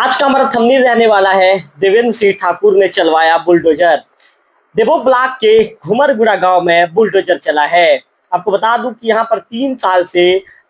आज का हमारा थंबनेल रहने वाला है देवेंद्र सिंह ठाकुर ने चलवाया बुलडोजर। देवो ब्लॉक के घुमरगुड़ा गांव में बुलडोजर चला है। आपको बता दूं कि यहां पर 3 साल से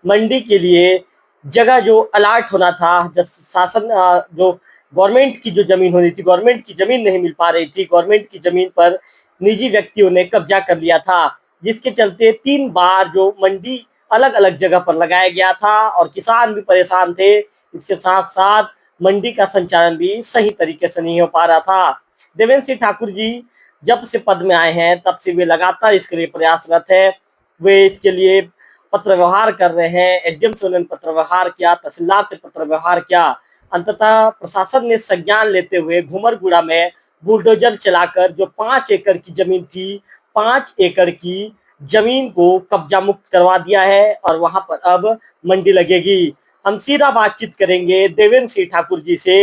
मंडी के लिए जगह जो अलाट होना था, जो शासन जो गवर्नमेंट की जो जमीन होनी थी, गवर्नमेंट की जमीन नहीं मिल पा रही थी। गवर्नमेंट की जमीन पर निजी व्यक्तियों ने कब्जा कर लिया था, जिसके चलते 3 बार जो मंडी अलग अलग जगह पर लगाया गया था और किसान भी परेशान थे। इसके साथ साथ मंडी का संचालन भी सही तरीके से नहीं हो पा रहा था। देवेंद्र सिंह ठाकुर जी जब से पद में आए हैं तब से वे लगातार इसके लिए प्रयासरत है। वे इसके लिए पत्र व्यवहार कर रहे हैं। एसडीएम से उन्होंने पत्र व्यवहार किया, तहसीलदार से पत्र व्यवहार किया। अंततः प्रशासन ने संज्ञान लेते हुए घुमरगुड़ा में बुलडोजर चलाकर जो 5 एकड़ की जमीन थी, 5 एकड़ की जमीन को कब्जा मुक्त करवा दिया है और वहां पर अब मंडी लगेगी। हम सीधा बातचीत करेंगे देवेंद्र सिंह ठाकुर जी से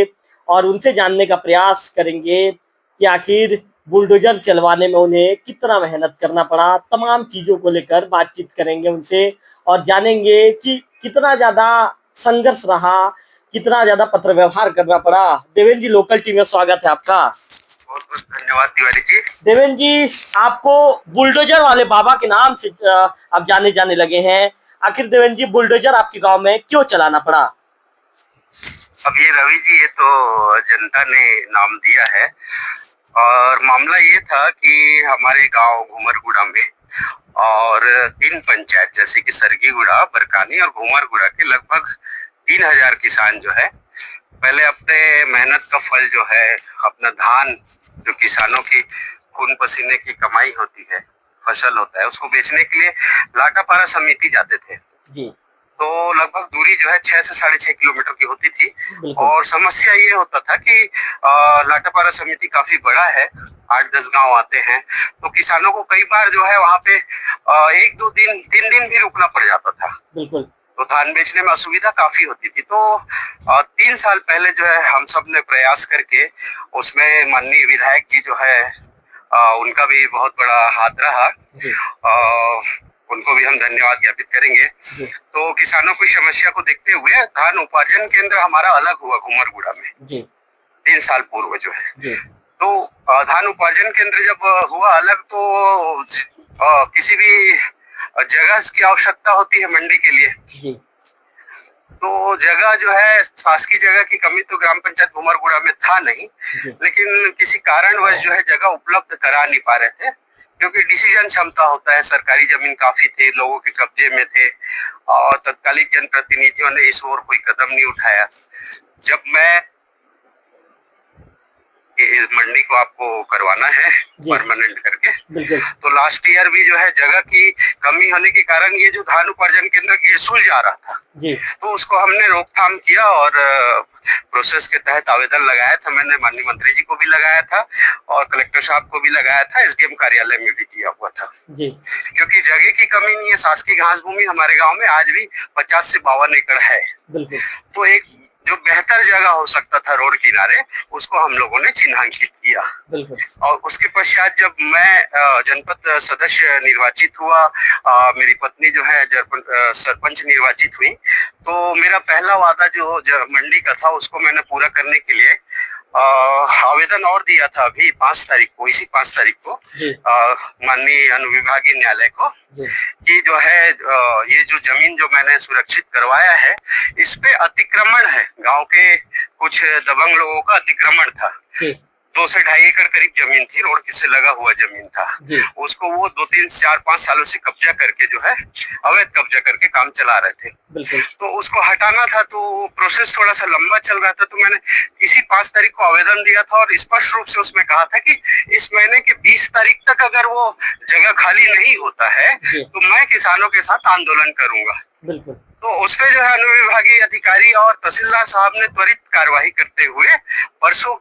और उनसे जानने का प्रयास करेंगे कि आखिर बुलडोजर चलवाने में उन्हें कितना मेहनत करना पड़ा। तमाम चीजों को लेकर बातचीत करेंगे उनसे और जानेंगे कि कितना ज्यादा संघर्ष रहा, कितना ज्यादा पत्र व्यवहार करना पड़ा। देवेंद्र जी, लोकल टीम में स्वागत है आपका। बहुत बहुत धन्यवाद तिवारी जी। देवेंद्र जी, आपको बुलडोजर वाले बाबा के नाम से आप जाने लगे हैं। आखिर देवेंद्र जी, बुलडोजर आपके गांव में क्यों चलाना पड़ा? अब ये रवि जी, ये तो जनता ने नाम दिया है और मामला ये था कि हमारे गांव घुमरगुड़ा में और 3 पंचायत जैसे कि सरगीगुड़ा, बरकानी और घुमरगुड़ा के लगभग 3000 किसान जो है पहले अपने मेहनत का फल जो है, अपना धान जो किसानों की खून पसीने की कमाई होती है, फसल होता है, उसको बेचने के लिए लाटापारा समिति जाते थे जी। तो लगभग दूरी जो है 6 से 6.5 किलोमीटर की होती थी। और समस्या ये होता था कि लाटापारा समिति काफी बड़ा है, 8-10 गांव आते हैं, तो किसानों को कई बार जो है वहां पे 1-2 दिन 3 दिन भी रुकना पड़ जाता था। बिल्कुल। तो धान बेचने में असुविधा काफी होती थी। तो 3 साल पहले जो है हम सब ने प्रयास करके उसमें माननीय विधायक जी जो है उनका भी बहुत बड़ा हाथ रहा, उनको भी हम धन्यवाद ज्ञापित करेंगे। तो किसानों की समस्या को देखते हुए धान उपार्जन केंद्र हमारा अलग हुआ घुमरगुड़ा में 3 साल पूर्व जो है। तो धान उपार्जन केंद्र जब हुआ अलग तो किसी भी जगह की आवश्यकता होती है मंडी के लिए। तो जगह जो है, शासकीय जगह की कमी तो ग्राम पंचायत घुमरगुड़ा में था नहीं, लेकिन किसी कारणवश जो है जगह उपलब्ध करा नहीं पा रहे थे, क्योंकि डिसीजन क्षमता होता है, सरकारी जमीन काफी थे, लोगों के कब्जे में थे और तत्कालीन जनप्रतिनिधियों ने इस ओर कोई कदम नहीं उठाया। जब मैं इस मंडी को आपको करवाना है परमानेंट करके, तो लास्ट ईयर भी जो है जगह की कमी होने के कारण ये जो धान उपार्जन केंद्र गिरसुल जा रहा था, तो उसको हमने रोकथाम किया और प्रोसेस के तहत आवेदन लगाया था। मैंने माननीय मंत्री जी को भी लगाया था और कलेक्टर साहब को भी लगाया था, एसडीएम कार्यालय में भी दिया हुआ था क्योंकि जगह की कमी नहीं है। शासकीय घास भूमि हमारे गाँव में आज भी 50 से 52 एकड़ है। तो एक जो बेहतर जगह हो सकता था रोड किनारे, उसको हम लोगों ने चिन्हांकित किया। और उसके पश्चात जब मैं जनपद सदस्य निर्वाचित हुआ, मेरी पत्नी जो है सरपंच निर्वाचित हुई, तो मेरा पहला वादा जो मंडी का था उसको मैंने पूरा करने के लिए आवेदन और दिया था अभी 5 तारीख को, इसी 5 तारीख को माननीय अनुविभागीय न्यायालय को, कि जो है ये जो जमीन जो मैंने सुरक्षित करवाया है इस पे अतिक्रमण है, गांव के कुछ दबंग लोगों का अतिक्रमण था। 2 से 2.5 एकड़ करीब जमीन थी, रोड से लगा हुआ जमीन था, उसको वो 2, 3, 4, 5 सालों से कब्जा करके जो है अवैध कब्जा करके काम चला रहे थे। तो उसको हटाना था, तो प्रोसेस थोड़ा सा लंबा चल रहा था। तो मैंने इसी 5 तारीख को आवेदन दिया था और स्पष्ट रूप से उसमें कहा था कि इस महीने के 20 तारीख तक अगर वो जगह खाली नहीं होता है तो मैं किसानों के साथ आंदोलन करूंगा। तो उसपे जो है अनुविभागीय अधिकारी और तहसीलदार साहब ने त्वरित कार्यवाही करते हुए परसों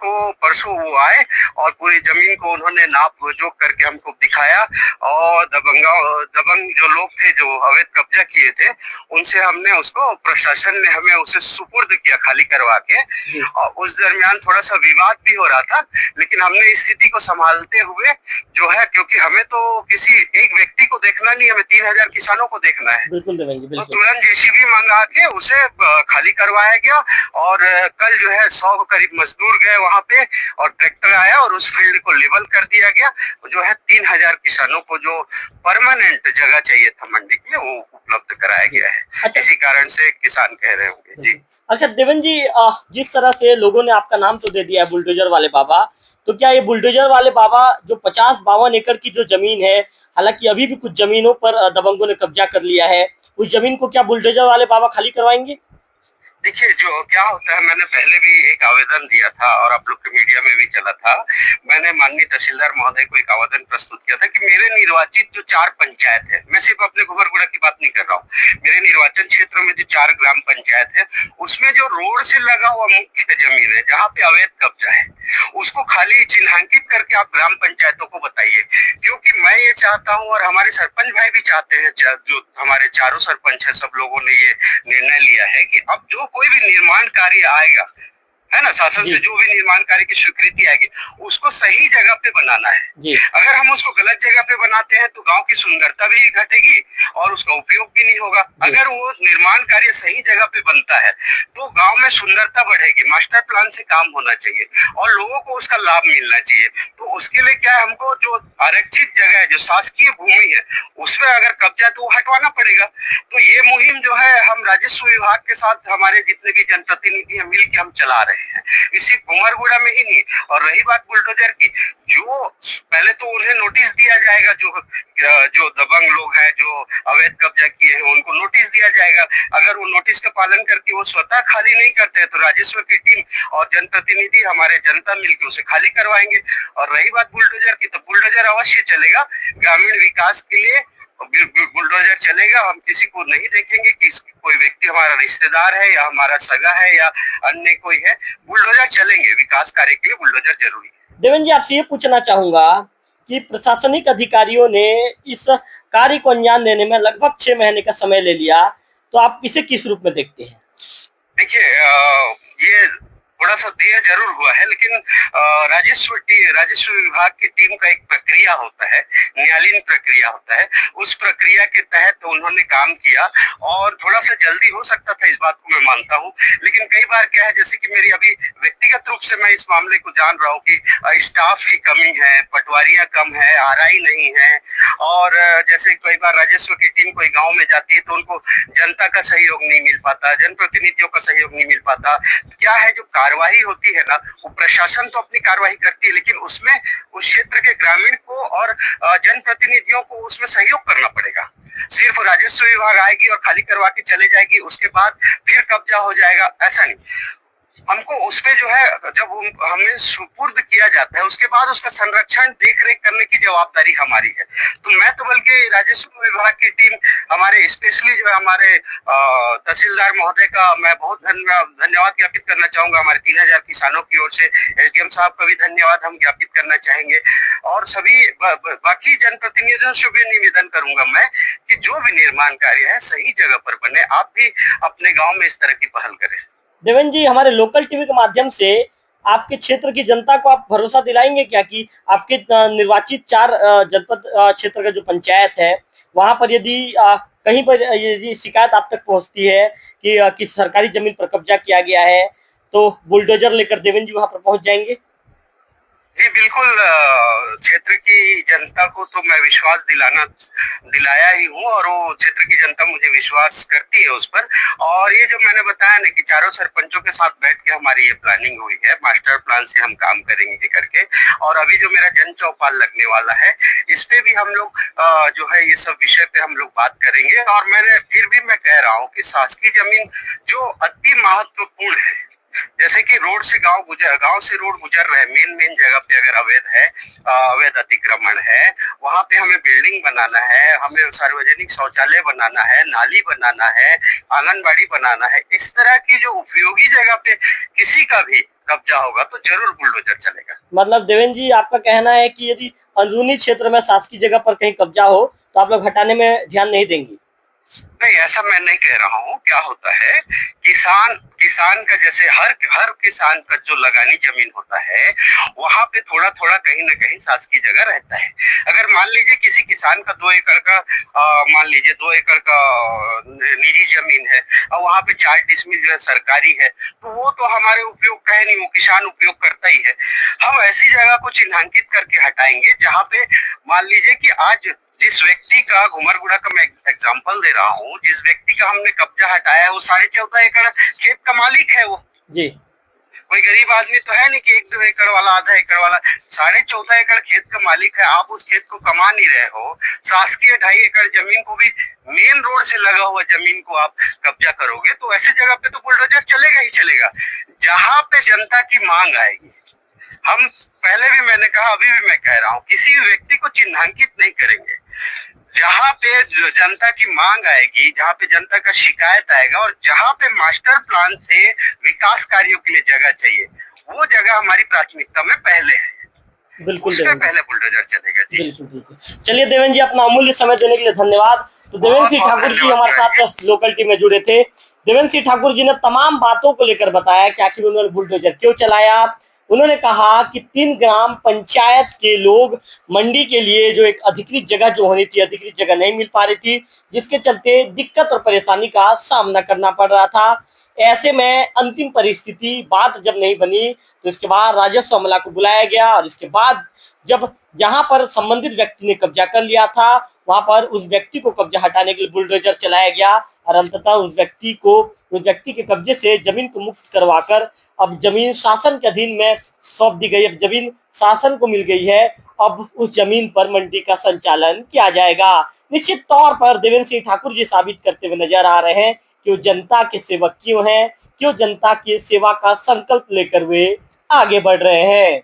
वो आए और पूरी जमीन को उन्होंने नाप जोख करके हमको दिखाया और दबंग जो लोग थे जो अवैध कब्जा किए थे उनसे हमने उसको, प्रशासन ने हमें उसे सुपुर्द किया खाली करवा के। और उस दरमियान थोड़ा सा विवाद भी हो रहा था, लेकिन हमने इस स्थिति को संभालते हुए जो है, क्योंकि हमें तो किसी एक व्यक्ति को देखना नहीं, हमें 3000 किसानों को देखना है, तो तुरंत जेसीबी मंगा के उसे खाली करवाया गया और कल जो है 100 करीब मजदूर गए वहां पे और ट्रैक्टर आया और उस फील्ड को लेवल कर दिया गया। जो है 3000 किसानों को जो परमानेंट जगह चाहिए था मंडी के लिए वो उपलब्ध कराया गया है। अच्छा, इसी कारण से किसान कह रहे होंगे जी। अच्छा देवेंद्र जी, जिस तरह से लोगों ने आपका नाम तो दे दिया है बुलडोजर वाले बाबा, तो क्या ये बुलडोजर वाले बाबा जो 50-52 एकड़ की जो जमीन है, हालांकि अभी भी कुछ जमीनों पर दबंगों ने कब्जा कर लिया है, उस जमीन को क्या बुलडोजर वाले बाबा खाली करवाएंगे? देखिए जो क्या होता है, मैंने पहले भी एक आवेदन दिया था और आप लोग के मीडिया में भी चला था। मैंने माननीय तहसीलदार महोदय को एक आवेदन प्रस्तुत किया था कि मेरे निर्वाचित जो 4 पंचायत है, मैं सिर्फ अपने घुमरगुड़ा की बात नहीं कर रहा हूँ, मेरे निर्वाचन क्षेत्र में जो 4 ग्राम पंचायत है उसमें जो रोड से लगा हुआ मुख्य जमीन है जहाँ पे अवैध कब्जा है उसको खाली चिन्हांकित करके आप ग्राम पंचायतों को बताइए। क्योंकि मैं ये चाहता हूँ और हमारे सरपंच भाई भी चाहते हैं, जो हमारे चारों सरपंच है सब लोगों ने ये निर्णय लिया है कि अब जो कोई भी निर्माण कार्य आएगा है ना, शासन से जो भी निर्माण कार्य की स्वीकृति आएगी उसको सही जगह पे बनाना है। अगर हम उसको गलत जगह पे बनाते हैं तो गांव की सुंदरता भी घटेगी और उसका उपयोग भी नहीं होगा। अगर वो निर्माण कार्य सही जगह पे बनता है तो गांव में सुंदरता बढ़ेगी। मास्टर प्लान से काम होना चाहिए और लोगों को उसका लाभ मिलना चाहिए। तो उसके लिए क्या है, हमको जो आरक्षित जगह है, जो शासकीय भूमि है, उस पर अगर कब्जा तो हटवाना पड़ेगा। तो ये मुहिम जो है हम राजस्व विभाग के साथ हमारे जितने भी जनप्रतिनिधि हैं मिल के हम चला रहे हैं, इसी घुमरगुड़ा में ही नहीं। और रही बात बुलडोजर की, जो पहले तो उन्हें नोटिस दिया जाएगा, जो दबंग लोग हैं जो अवैध कब्जा किए हैं उनको नोटिस दिया जाएगा। अगर वो नोटिस का पालन करके वो स्वतः खाली नहीं करते हैं तो राजस्व की टीम और जनप्रतिनिधि हमारे जनता मिलकर उसे खाली करवाएंगे। और रही बात बुलडोजर की, तो बुलडोजर अवश्य चलेगा ग्रामीण विकास के लिए, बुलडोजर चलेगा। हम किसी को नहीं देखेंगे कि कोई व्यक्ति हमारा रिश्तेदार है या हमारा सगा है या अन्य कोई है, बुलडोजर चलेंगे। विकास कार्य के लिए बुलडोजर जरूरी है। देवेंद्र जी, आपसे ये पूछना चाहूंगा कि प्रशासनिक अधिकारियों ने इस कार्य को अंजाम देने में लगभग 6 महीने का समय ले लिया, तो आप इसे किस रूप में देखते हैं? देखिए ये थोड़ा सा देर जरूर हुआ है, लेकिन राजस्व विभाग की टीम का एक प्रक्रिया होता है, न्यायालयीन प्रक्रिया होता है। उस प्रक्रिया के तहत उन्होंने काम किया और थोड़ा सा जल्दी हो सकता था, इस बात को मैं मानता हूँ। लेकिन कई बार क्या है, जैसे कि मेरी अभी व्यक्तिगत रूप से मैं इस मामले को जान रहा हूँ कि स्टाफ की कमी है, पटवारियां कम है, आरआई नहीं है। और जैसे कई बार राजस्व की टीम कोई गाँव में जाती है तो उनको जनता का सहयोग नहीं मिल पाता, जनप्रतिनिधियों का सहयोग नहीं मिल पाता। क्या है, जो कार्रवाई होती है ना, वो प्रशासन तो अपनी कार्रवाई करती है लेकिन उसमें उस क्षेत्र के ग्रामीण को और जनप्रतिनिधियों को उसमें सहयोग करना पड़ेगा। सिर्फ राजस्व विभाग आएगी और खाली करवा के चले जाएगी, उसके बाद फिर कब्जा हो जाएगा, ऐसा नहीं। हमको उसपे जो है, जब हमें सुपुर्द किया जाता है उसके बाद उसका संरक्षण देख रेख करने की जवाबदारी हमारी है। तो मैं तो बल्कि राजस्व विभाग की टीम हमारे स्पेशली जो है हमारे तहसीलदार महोदय का मैं बहुत धन्यवाद ज्ञापित करना चाहूंगा। हमारे 3000 किसानों की ओर से एसडीएम साहब का भी धन्यवाद हम ज्ञापित करना चाहेंगे और सभी बाकी जनप्रतिनिधियों से भी निवेदन करूंगा मैं कि जो भी निर्माण कार्य है सही जगह पर बने। आप भी अपने गाँव में इस तरह की पहल करें। देवेंद्र जी, हमारे लोकल टीवी के माध्यम से आपके क्षेत्र की जनता को आप भरोसा दिलाएंगे क्या कि आपके निर्वाचित 4 जनपद क्षेत्र का जो पंचायत है वहां पर यदि कहीं पर यदि शिकायत आप तक पहुंचती है कि किसी सरकारी जमीन पर कब्जा किया गया है तो बुलडोजर लेकर देवेंद्र जी वहां पर पहुंच जाएंगे? जी बिल्कुल, क्षेत्र की जनता को तो मैं विश्वास दिलाया ही हूँ और वो क्षेत्र की जनता मुझे विश्वास करती है उस पर। और ये जो मैंने बताया ना कि चारों सरपंचों के साथ बैठ के हमारी ये प्लानिंग हुई है, मास्टर प्लान से हम काम करेंगे करके। और अभी जो मेरा जन चौपाल लगने वाला है इस पे भी हम लोग जो है ये सब विषय पे हम लोग बात करेंगे। और मैं कह रहा हूँ कि शासकीय जमीन जो अति महत्वपूर्ण है, जैसे कि रोड से गांव से रोड गुजर रहे मेन जगह पे अगर अवैध अतिक्रमण है, वहां पे हमें बिल्डिंग बनाना है, हमें सार्वजनिक शौचालय बनाना है, नाली बनाना है, आंगनबाड़ी बनाना है, इस तरह की जो उपयोगी जगह पे किसी का भी कब्जा होगा तो जरूर बुलडोजर चलेगा। मतलब देवेंद्र जी, आपका कहना है कि यदि अंदरूनी क्षेत्र में शासकीय जगह पर कहीं कब्जा हो तो आप लोग हटाने में ध्यान नहीं देंगे? नहीं, ऐसा मैं नहीं कह रहा हूँ। क्या होता है, किसान का जैसे हर किसान का जो लगानी जमीन होता है, वहां पे थोड़ा थोड़ा कहीं ना कहीं शासकीय जगह रहता है। अगर मान लीजिए किसी किसान का 2 एकड़ का मान लीजिए 2 एकड़ का निजी जमीन है और वहां पे 4 डिसमिल जो है सरकारी है, तो वो तो हमारे उपयोग का है नहीं, वो किसान उपयोग करता ही है। हम ऐसी जगह को चिन्हांकित करके हटाएंगे जहाँ पे मान लीजिए कि आज जिस व्यक्ति का, घुमरगुड़ा का मैं एग्जांपल दे रहा हूँ, जिस व्यक्ति का हमने कब्जा हटाया है वो 14.5 एकड़ खेत का मालिक है। वो जी, कोई गरीब आदमी तो है नहीं कि 1-2 एकड़ वाला, आधा एकड़ वाला, 14.5 एकड़ खेत का मालिक है। आप उस खेत को कमा नहीं रहे हो, शासकीय 2.5 एकड़ जमीन को भी, मेन रोड से लगा हुआ जमीन को आप कब्जा करोगे, तो ऐसे जगह पे तो बुलडोजर चलेगा ही चलेगा। जहां पे जनता की मांग आएगी, हम पहले भी मैंने कहा, अभी भी मैं कह रहा हूँ, किसी भी व्यक्ति को चिन्हांकित नहीं करेंगे। जहां पे जनता की मांग आएगी, जहां पे जनता का शिकायत आएगा और जहां पे मास्टर प्लान से विकास कार्यों के लिए जगह चाहिए, वो जगह हमारी प्राथमिकता में पहले है। बिल्कुल उससे पहले बुलडोजर चलेगा। जी बिल्कुल बिल्कुल। चलिए देवेंद्र जी, अपना अमूल्य समय देने के लिए धन्यवाद। तो देवेंद्र सिंह ठाकुर जी हमारे साथ लोकल टीम में जुड़े थे। देवेंद्र सिंह ठाकुर जी ने तमाम बातों को लेकर बताया कि आखिर उन्होंने बुलडोजर क्यों चलाया। उन्होंने कहा कि 3 ग्राम पंचायत के लोग मंडी के लिए जो एक अधिकृत जगह जो होनी थी, अधिकृत जगह नहीं मिल पा रही थी, जिसके चलते दिक्कत और परेशानी का सामना करना पड़ रहा था। ऐसे में अंतिम परिस्थिति बात जब नहीं बनी तो इसके बाद राजस्व अमला को बुलाया गया और इसके बाद जब जहां पर संबंधित व्यक्ति ने कब्जा कर लिया था, वहां पर उस व्यक्ति को कब्जा हटाने के लिए बुलडोजर चलाया गया और अंततः उस व्यक्ति के कब्जे से जमीन को मुक्त करवाकर अब जमीन शासन के अधीन में सौंप दी गई। अब जमीन शासन को मिल गई है। अब उस जमीन पर मंडी का संचालन किया जाएगा। निश्चित तौर पर देवेंद्र सिंह ठाकुर जी साबित करते हुए नजर आ रहे हैं कि वो जनता के सेवक क्यों हैं, क्यों जनता की सेवा का संकल्प लेकर वे आगे बढ़ रहे हैं।